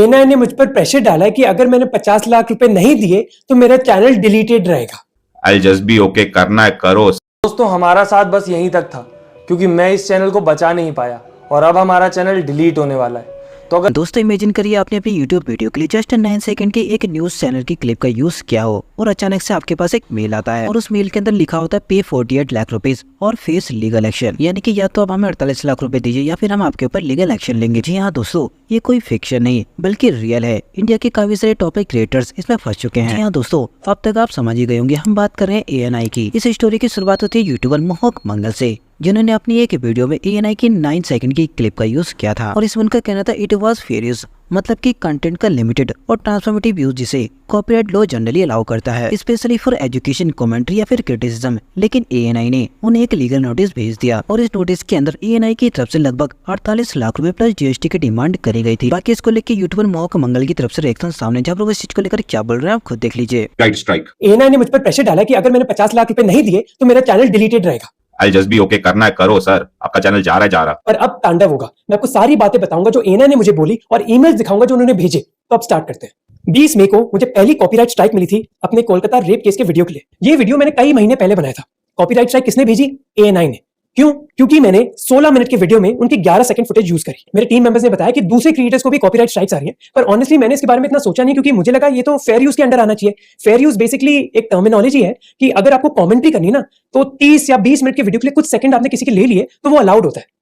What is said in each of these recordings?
ANI ने मुझ पर प्रेशर डाला है कि अगर मैंने 50 लाख रुपए नहीं दिए तो मेरा चैनल डिलीटेड रहेगा। I'll just be okay, करना है करो। दोस्तों हमारा साथ बस यहीं तक था, क्योंकि मैं इस चैनल को बचा नहीं पाया और अब हमारा चैनल डिलीट होने वाला है। तो अगर दोस्तों इमेजिन करिए आपने अपनी YouTube वीडियो के लिए जस्ट 9 सेकंड की एक न्यूज चैनल की क्लिप का यूज किया हो और अचानक से आपके पास एक मेल आता है और उस मेल के अंदर लिखा होता है पे 48 लाख रुपीज और फेस लीगल एक्शन, यानी कि या तो आप हमें 48 लाख रुपए दीजिए या फिर हम आपके ऊपर लीगल एक्शन लेंगे। जी हाँ दोस्तों, ये कोई फिक्शन नहीं बल्कि रियल है। इंडिया के काफी सारे टॉपिक क्रिएटर्स इसमें फंस चुके हैं। जी हाँ दोस्तों, अब तक आप समझ ही गए होंगे, हम बात कर रहे हैं एएनआई की। इस स्टोरी की शुरुआत होती है यूट्यूबर मोहक मंगल से, जिन्होंने अपनी एक वीडियो में एएनआई की 9 सेकंड की क्लिप का यूज किया था और इसमें उनका कहना था इट वाज फेयर यूज, मतलब कि कंटेंट का लिमिटेड और ट्रांसफॉर्मेटिव यूज जिसे कॉपीराइट लॉ जनरली अलाउ करता है, स्पेशली फॉर एजुकेशन, कमेंट्री या फिर क्रिटिसिज्म। लेकिन एएनआई ने उन्हें एक लीगल नोटिस भेज दिया और इस नोटिस के अंदर एएनआई की तरफ से लगभग 48 लाख रुपए प्लस जीएसटी की डिमांड करी गई थी। बाकी इसको लेकर यूट्यूबर मोहक मंगल की तरफ से रिएक्शन सामने, जब लोग इस चीज को लेकर क्या बोल रहे हैं आप खुद देख लीजिए। Right strike. एएनआई ने मुझ पर प्रेशर डाला कि अगर मैंने 50 लाख रुपए नहीं दिए तो मेरा चैनल डिलीटेड रहेगा। I'll just be okay, करना है करो सर, आपका चैनल जा रहा। पर अब तांडव होगा। मैं आपको सारी बातें बताऊंगा जो एएनआई ने मुझे बोली और ईमेल्स दिखाऊंगा जो उन्होंने भेजे। तो अब स्टार्ट करते हैं। 20 मई को मुझे पहली कॉपीराइट स्ट्राइक मिली थी अपने कोलकाता रेप केस के वीडियो के लिए। ये वीडियो मैंने कई महीने पहले बनाया था। कॉपीराइट स्ट्राइक किसने भेजी? एएनआई ने। क्यों? क्योंकि मैंने 16 मिनट के वीडियो में उनकी 11 सेकंड फुटेज यूज करी। मेरे टीम मेंबर्स ने बताया कि दूसरे क्रिएटर्स को भी कॉपीराइट स्ट्राइक्स आ रही हैं, पर ऑनेस्टली मैंने इसके बारे में इतना सोचा नहीं, क्योंकि मुझे लगा ये तो फेयर यूज के अंडर आना चाहिए। फेयर यूज बेसिकली एक टर्मिनोलॉजी है कि अगर आपको कमेंट्री करनी ना, तो 30 या 20 मिनट के वीडियो के लिए कुछ सेकंड आपने किसी के ले लिए तो वो अलाउड होता है।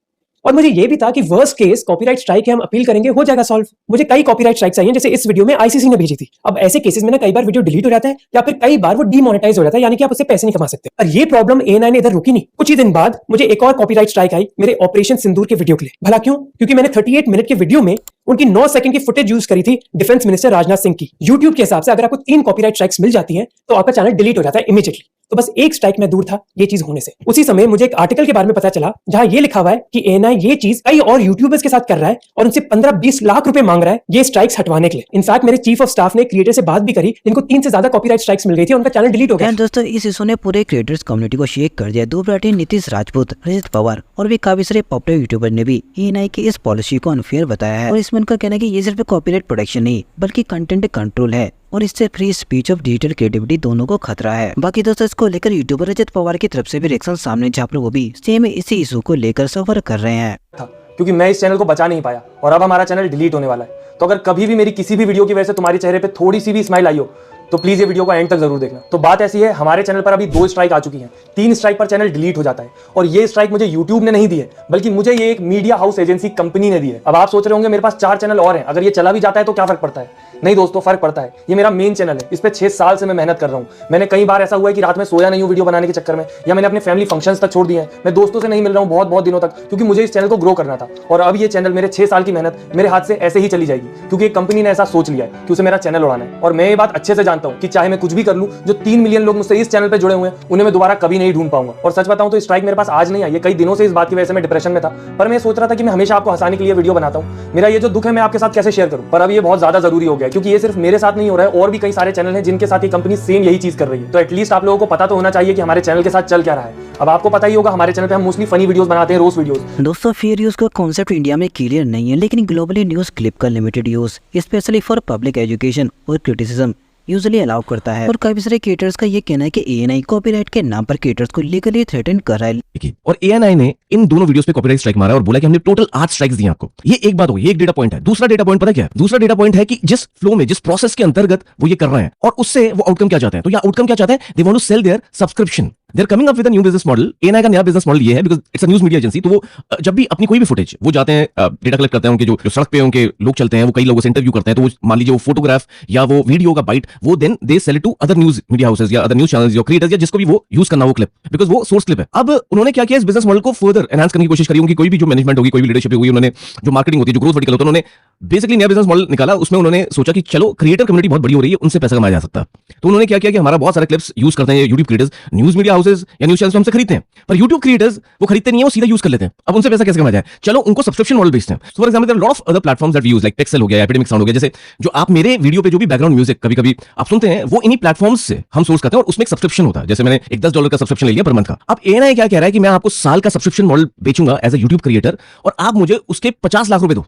और मुझे ये भी था कि वर्स्ट केस कॉपीराइट स्ट्राइक है, हम अपील करेंगे, हो जाएगा सॉल्व। मुझे कई कॉपीराइट स्ट्राइक्स आई हैं, जैसे इस वीडियो में आईसीसी ने भेजी थी। अब ऐसे केसेस में ना कई बार वीडियो डिलीट हो जाता है या फिर कई बार वो डीमोनेटाइज हो जाता है, यानी कि आप उससे पैसे नहीं कमा सकते। और ये प्रॉब्लम एएनआई ने इधर रुकी नहीं। कुछ ही दिन बाद मुझे एक और कॉपीराइट स्ट्राइक आई मेरे ऑपरेशन सिंदूर के वीडियो के लिए। भला क्यों? क्योंकि मैंने 38 मिनट के वीडियो में उनकी 9 सेकंड की फुटेज यूज करी थी डिफेंस मिनिस्टर राजनाथ सिंह की। यूट्यूब के हिसाब से अगर आपको 3 कॉपीराइट स्ट्राइक्स मिल जाती हैं तो आपका चैनल डिलीट हो जाता है इमीडिएटली। तो बस एक स्ट्राइक में दूर था ये चीज होने से। उसी समय मुझे एक आर्टिकल के बारे में पता चला जहां ये लिखा हुआ है कि एएनआई ये चीज कई और यूट्यूबर्स के साथ कर रहा है और उनसे 15-20 लाख रुपए मांग रहा है ये स्ट्राइक्स हटवाने के लिए। इनफैक्ट मेरे चीफ ऑफ स्टाफ ने क्रिएटर से बात भी करी जिनको 3 से ज्यादा कॉपीराइट स्ट्राइक्स मिल गई थी, उनका चैनल डिलीट हो गया। दोस्तों इस इशू ने पूरे क्रिएटर्स कम्युनिटी को शेक कर दिया। दूबराटी, नीतीश राजपूत, रजत पवार और भी काफी सारे पॉपुलर यूट्यूबर ने भी एएनआई की इस पॉलिसी को अनफेयर बताया है और इसमें उनका कहना है कि ये सिर्फ कॉपीराइट प्रोटेक्शन नहीं बल्कि कंटेंट कंट्रोल है और इससे फ्री स्पीच और डिजिटल क्रिएटिविटी दोनों को खतरा है। बाकी दोस्तों इसको लेकर यूट्यूबर रजत पवार की तरफ से भी रिएक्शन सामने, जहाँ पर वो भी सेम इसी इशू को लेकर सफर कर रहे हैं। क्योंकि मैं इस चैनल को बचा नहीं पाया और अब हमारा चैनल डिलीट होने वाला है। तो अगर कभी भी मेरी किसी भी वीडियो की वजह से तुम्हारे चेहरे पे थोड़ी सी भी स्माइल आई हो तो प्लीज ये वीडियो को एंड तक जरूर देखना। तो बात ऐसी है, हमारे चैनल पर अभी 2 स्ट्राइक आ चुकी हैं। 3 स्ट्राइक पर चैनल डिलीट हो जाता है और ये स्ट्राइक मुझे यूट्यूब ने नहीं दी है, बल्कि मुझे ये एक मीडिया हाउस एजेंसी कंपनी ने दी है। अब आप सोच रहे होंगे मेरे पास 4 चैनल और हैं, अगर ये चला भी जाता है तो क्या फर्क पड़ता है? नहीं दोस्तों, फर्क पड़ता है। ये मेरा मेन चैनल है, इस पे 6 साल से मैं मेहनत कर रहा हूँ। मैंने कई बार ऐसा हुआ है कि रात में सोया नहीं हूँ वीडियो बनाने के चक्कर में, या मैंने अपने फैमिली फंक्शंस तक छोड़ दिए हैं। मैं दोस्तों से नहीं मिल रहा हूँ बहुत दिनों तक, क्योंकि मुझे इस चैनल को ग्रो करना था। और अब ये चैनल, मेरे 6 साल की मेहनत मेरे हाथ से ऐसे ही चली जाएगी, क्योंकि एक कंपनी ने ऐसा सोच लिया है कि उसे मेरा चैनल उड़ाना है। और मैं ये बात अच्छे से जानता हूँ कि चाहे मैं कुछ भी कर लूँ, जो 3 मिलियन लोग मुझसे इस चैनल पे जुड़े हुए हैं उन्हें मैं दोबारा कभी नहीं ढूंढ पाऊंगा। और सच बताऊं तो स्ट्राइक मेरे पास आज नहीं आई, ये कई दिनों से इस बात की वजह से मैं डिप्रेशन में था। पर मैं सोच रहा था कि मैं हमेशा आपको हंसाने के लिए वीडियो बनाता हूं। मेरा ये जो दुख है मैं आपके साथ कैसे शेयर करूं, पर अब ये बहुत ज्यादा जरूरी हो गया है, क्योंकि ये सिर्फ मेरे साथ नहीं हो रहा है, और भी कई सारे चैनल हैं जिनके साथ ये कंपनी सेम यही चीज कर रही है। तो एटलीस्ट आप लोगों को पता तो होना चाहिए कि हमारे चैनल के साथ चल क्या रहा है। अब आपको पता ही होगा हमारे चैनल पे हम मोस्टली फनी वीडियोस बनाते हैं, रोस्ट वीडियोस। दोस्तों फेयर यूज का कॉन्सेप्ट इंडिया में क्लियर नहीं है, लेकिन ग्लोबली न्यूज क्लिप का limited use specially for public education और क्रिटिसिज्म यूजुअली अलाउ करता है। और काफी सारे क्रिएटर्स का ये कहना है कि एएनआई कॉपीराइट के नाम पर क्रिएटर्स को लीगली थ्रेटन कर रहा है। और एएनआई ने इन दोनों वीडियोस पे कॉपीराइट स्ट्राइक मारा और बोला कि हमने टोटल 8 स्ट्राइक्स दी आपको। ये एक बात होगी, ये एक डेटा पॉइंट है। दूसरा डेटा पॉइंट पता क्या है? दूसरा डेटा पॉइंट है कि जिस फ्लो में, जिस प्रोसेस के अंतर्गत वो ये कर रहे हैं और उससे वो आउटकम क्या चाहते हैं। तो या आउटकम क्या चाहते हैं? They want to sell their subscription. They're coming up with a new business model। ANI का नया बिजनेस मॉडल ये है, because it's a news media agency. तो वो जब भी अपनी कोई भी फुटेज वो जाते हैं, डेटा कलेक्ट करते हैं, उनके जो सड़क पे उनके लोग चलते हैं, वो कई लोगों से इंटरव्यू करते हैं, तो वो मान लीजिए वो फोटोग्राफ या वो वीडियो का बाइट, वो then they sell it to other news media houses या अदर न्यूज चैनल्स या क्रिएटर्स या जिसको भी वो यूज करना वो क्लिप, बिकॉज वो सोर्स क्लिप है। अब उन्होंने क्या किया, इस बिजनेस मॉडल को फर्दर एनहांस करने की कोशिश करी। उनकी कोई भी जो मैनेजमेंट होगी, कोई भी लीडरशिप होगी, उन्होंने जो मार्केटिंग होती है, जो ग्रोथ वर्टिकल होता है, उन्होंने बेसिकली नया बिजनेस मॉडल निकाला। उसमें उन्होंने सोचा कि चलो क्रिएटर कम्युनिटी बहुत बड़ी हो रही है, उनसे पैसा कमाया जा सकता है। तो उन्होंने क्या किया कि हमारा बहुत सारे क्लिप्स यूज करते हैं YouTube creators, news media houses या न्यूज चैनल्स हमसे खरीदते हैं, पर यूट्यूब क्रिएटर्स वो खरीदते नहीं है, वो सीधा यूज कर लेते हैं। अब उनसे पैसा कैसे कमाया जाए? चलो उनको सब्सक्रिप्शन मॉडल बेचते हैं। So for example there are lot of other platforms that we use, like Pexels हो गया, एपिडेमिक साउंड हो गया, जैसे जो आप मेरे वीडियो पे जो भी बैकग्राउंड म्यूजिक कभी-कभी आप सुनते हैं, वो इन्हीं प्लेटफॉर्म्स से हम सोर्स करते हैं और उसमें एक सब्सक्रिप्शन होता है। जैसे मैंने एक $10 का सब्सक्रिप्शन ले लिया पर मंथ का। अब एएनआई क्या कह रहा है कि मैं आपको साल का सब्सक्रिप्शन मॉडल बेचूंगा एज अ यूट्यूब क्रिएटर और आप मुझे उसके 50 लाख रुपए दो।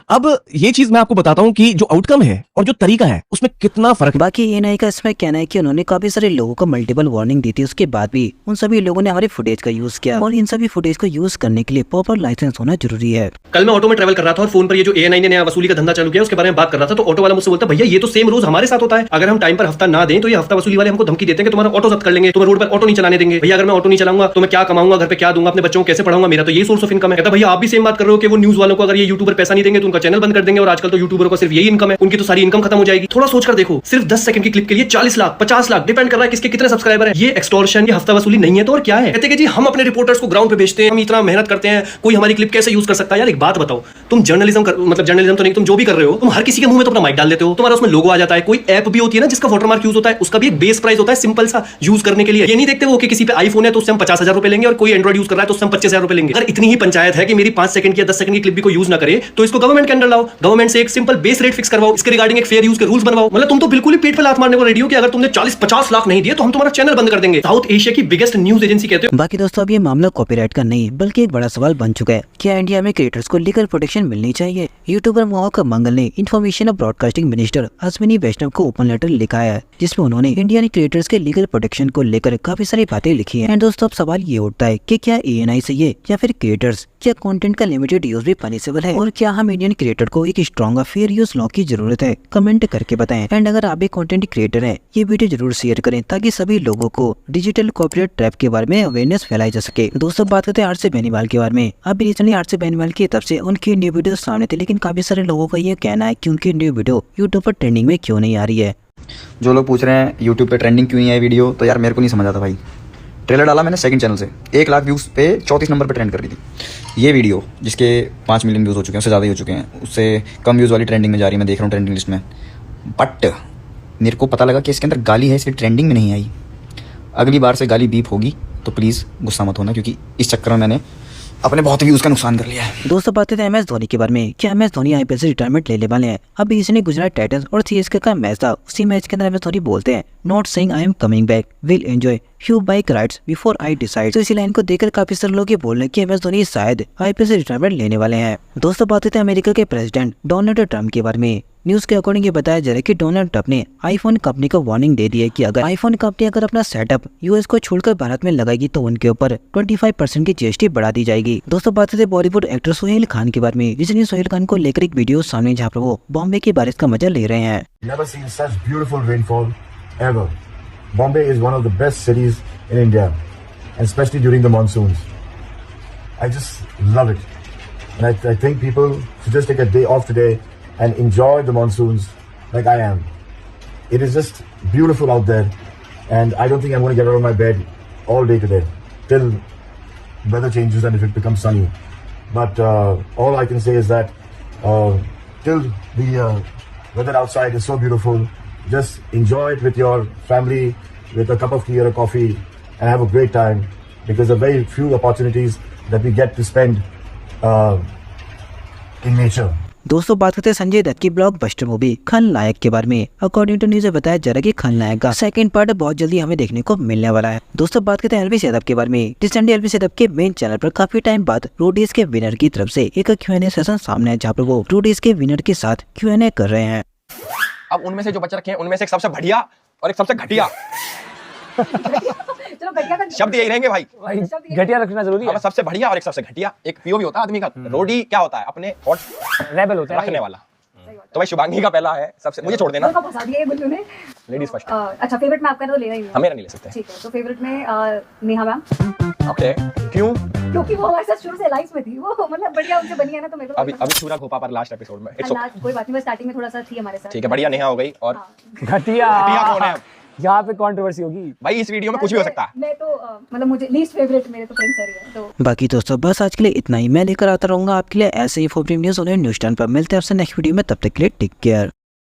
अब ये चीज मैं आपको बताता हूँ कि जो आउटकम है और जो तरीका है उसमें कितना फर्क है। बाकी एएनआई का इसमें कहना है कि उन्होंने काफी सारे लोगों को मल्टीपल वार्निंग दी थी, उसके बाद भी उन सभी लोगों ने हमारे फुटेज का यूज किया और इन सभी फुटेज को यूज करने के लिए प्रॉपर लाइसेंस होना जरूरी है। कल मैं ऑटो में ट्रैवल कर रहा था और फोन पर ये जो एएनआई ने नया वसूली का धंधा चालू किया उसके बारे में बात कर रहा था, तो ऑटो वाला मुझसे बोलता भैया ये तो सेम रोज हमारे साथ होता है, अगर हम टाइम पर हफ्ता ना दें तो ये हफ्ता वसूली वाले हमको धमकी देते हैं कि तुम्हारा ऑटो जब्त कर लेंगे, तुम्हें रोड पर ऑटो नहीं चलाने देंगे। भैया अगर मैं ऑटो नहीं चलाऊंगा तो मैं क्या कमाऊंगा, घर पे क्या दूंगा, अपने बच्चों को कैसे पढ़ाऊंगा, मेरा तो ये सोर्स ऑफ इनकम है। कहता भैया आप भी सेम बात कर रहे हो कि वो न्यूज वालों को अगर ये यूट्यूबर पैसा नहीं देंगे तो उनका चैनल बंद कर देंगे, और आजकल तो यूट्यूबर को सिर्फ यही इनकम है, उनकी तो सारी इनकम खत्म हो जाएगी। थोड़ा सोच कर देखो, सिर्फ 10 सेकंड की क्लिप के लिए 40 लाख 50 लाख डिपेंड कर रहा है किसके कितने सब्सक्राइबर है। ये एक्सटॉर्शन, ये हफ्ता वसूली नहीं है तो और क्या है। कहते कि जी हम अपने रिपोर्टर्स को ग्राउंड पे भेजते हैं, हम इतना मेहनत करते हैं, कोई हमारी क्लिप कैसे यूज कर सकता है। यार एक बात बताओ, तुम जर्नलिज्म मतलब जर्नलिज्म तो नहीं, तुम जो भी कर रहे हो तुम हर किसी के मुंह में तो अपना माइक डाल देते हो, तुम्हारा उसमें लोगो आ जाता है। कोई ऐप भी होती है ना जिसका वाटरमार्क यूज होता है, उसका भी एक बेस प्राइस होता है सिंपल सा यूज करने के लिए। ये नहीं देखते वो कि किसी पे आईफोन है तो उससे हम 50,000 रुपए लेंगे और कोई एंड्रॉइड यूज कर रहा है तो उससे हम 25,000 रुपए लेंगे। अगर इतनी ही पंचायत है कि मेरी 5 सेकंड की या 10 सेकंड की क्लिप भी कोई यूज ना करे तो इसको गवर्नमेंट के अंडर लाओ, गवर्नमेंट से एक सिंपल बेस रेट फिक्स करवाओ, इसके रिगार्डिंग एक फेयर यूज के रूल्स बनवाओ। मतलब तुम तो बिल्कुल ही पेट पे लात मारने को रेडी हो कि अगर तुमने 40-50 लाख नहीं दिए तो हम तुम्हारा चैनल बंद कर देंगे। साउथ एशिया की बिगेस्ट न्यूज एजेंसी कहते हो। बाकी दोस्तों अब ये मामला कॉपीराइट का नहीं बल्कि एक बड़ा सवाल बन चुका है, क्या इंडिया में क्रिएटर्स को लीगल प्रोटेक्शन मिलनी चाहिए। यूट्यूबर मोहक मंगल ने इंफॉर्मेशन और ब्रॉडकास्टिंग मिनिस्टर अश्विनी वैष्णव को ओपन लेटर लिखा है जिसमें उन्होंने इंडियन क्रिएटर्स के लीगल प्रोटेक्शन को लेकर काफी सारी बातें लिखी हैं। एंड दोस्तों अब सवाल ये उठता है कि क्या एएनआई सही है या फिर क्रिएटर्स, क्या कंटेंट का लिमिटेड यूज भी पनिशेबल है और क्या हम इंडियन क्रिएटर को एक स्ट्रॉन्ग फेयर यूज लॉ की जरूरत है। कमेंट करके बताएं। एंड अगर आप एक कंटेंट क्रिएटर हैं ये वीडियो जरूर शेयर करें ताकि सभी लोगों को डिजिटल कॉपीराइट ट्रैप के बारे में अवेयरनेस फैलाई जा सके। दोस्तों बात करते हैं आरसी बेनीवाल के बारे में। अब रिसेंटली आरसी बेनीवाल की तरफ से उनकी न्यू वीडियो सामने थी, लेकिन काफी सारे लोगों का ये कहना है कि उनकी न्यू वीडियो यूट्यूब पर ट्रेंडिंग में क्यों नहीं आ रही है। जो लोग पूछ रहे हैं यूट्यूब पे ट्रेंडिंग क्यों नहीं आई वीडियो, तो यार मेरे को नहीं समझ आता भाई। ट्रेलर डाला मैंने सेकंड चैनल से, 1 लाख व्यूज़ पे 34 नंबर पे ट्रेंड कर रही थी। ये वीडियो जिसके 5 मिलियन व्यूज़ हो चुके हैं, उससे ज़्यादा ही हो चुके हैं, उससे कम व्यूज़ वाली ट्रेंडिंग में जा रही है, मैं देख रहा हूँ ट्रेंडिंग लिस्ट में। बट मेरे को पता लगा कि इसके अंदर गाली है इसलिए ट्रेंडिंग में नहीं आई। अगली बार से गाली बीप होगी तो प्लीज़ गुस्सा मत होना, क्योंकि इस चक्कर में मैंने अपने बहुत व्यूज़ का नुकसान कर लिया है। दोस्तों बात करते हैं एमएस धोनी के बारे में। क्या एमएस धोनी आईपीएल से रिटायरमेंट लेने वाले हैं। अब इसने गुजरात टाइटंस और सीएसके का मैच था, उसी मैच के अंदर एमएस धोनी बोलते हैं not saying I am coming back, will enjoy few bike rides before I decide. तो इसी लाइन को देखकर काफी सारे लोग ये बोल रहे हैं कि एमएस धोनी शायद आईपीएल से रिटायरमेंट लेने वाले हैं। दोस्तों बात करते हैं अमेरिका के प्रेसिडेंट डोनाल्ड ट्रंप के बारे में। न्यूज के अकॉर्डिंग ये बताया जा रहा है कि डोनाल्ड ट्रंप ने आईफोन कंपनी को वार्निंग दे दी है कि अगर आईफोन कंपनी अपना सेटअप यूएस को छोड़कर भारत में लगाएगी तो उनके ऊपर 25% की जीएसटी बढ़ा दी जाएगी। दोस्तों बात करते हैं बॉलीवुड एक्टर सोहेल खान के बारे में। रिसेंटली सोहेल खान को लेकर एक वीडियो सामने जहाँ पर वो बॉम्बे की बारिश का मजा ले रहे हैं। Never seen such beautiful rainfall ever. Bombay is one of the best cities in India, and especially during the monsoons. I just love it, and I think people should just take a day off today and enjoy the monsoons like I am. It is just beautiful out there, and I don't think I'm going to get out of my bed all day today till weather changes and if it becomes sunny. But all I can say is that till the weather outside is so beautiful, just enjoy it with your family, with a cup of tea or a coffee, and have a great time, because there are very few opportunities that we get to spend in nature. दोस्तों बात करते हैं संजय दत्त की blockbuster movie खलनायक के बारे में। According to news बताया जा रहा है कि खलनायक का सेकंड पार्ट बहुत जल्दी हमें देखने को मिलने वाला है। दोस्तों बात करते हैं एलवी यादव के बारे में। रिसेंटली एलवी यादव के मेन चैनल पर काफी टाइम बाद रोडीज के विनर की तरफ से एक Q&A सेशन सामने है, जहाँ पर वो रोडीज के विनर के साथ Q&A कर रहे हैं। अब उनमें से जो बच्चे रखे हैं उनमें से एक सबसे बढ़िया और एक सबसे घटिया चलो घटिया का शब्द यही रहेंगे भाई। घटिया रखना जरूरी है। अब सबसे बढ़िया और एक सबसे घटिया, एक पीओवी होता है आदमी का। रोडी क्या होता है, अपने थॉट रेबल होता है रखने वाला। तो भाई शुभांगी का पहला है सबसे, मुझे छोड़ देना। फंसा दिया ये बुल्लू ने। Ladies first. अच्छा फेवरेट में आपका तो लेना ही है। हम मेरा नहीं ले सकते। ठीक है, तो फेवरेट में नेहा मैम। ओके, क्यों? क्योंकि वो हमारे साथ शुरू से लाइफ में थी, वो मतलब बढ़िया उनसे बनी है ना, तो मेरे को अभी छुरा घोपा पर लास्ट एपिसोड में। इट्स ओके, कोई बात नहीं, बस स्टार्टिंग में थोड़ा सा थी हमारे साथ। ठीक है, बढ़िया नेहा हो गई। और घटिया कौन है? यहाँ पे कंट्रोवर्सी होगी भाई, इस वीडियो में कुछ भी हो सकता है। मैं तो मतलब मुझे लीस्ट फेवरेट मेरे तो प्रिंस है। तो बाकी दोस्तों बस आज के लिए इतना ही। मैं लेकर आता रहूंगा आपके लिए ऐसे ही इंफॉर्मेटिव न्यूज और न्यूज टाइम पर। मिलते हैं आपसे नेक्स्ट वीडियो में, तब तक के लिए टेक केयर।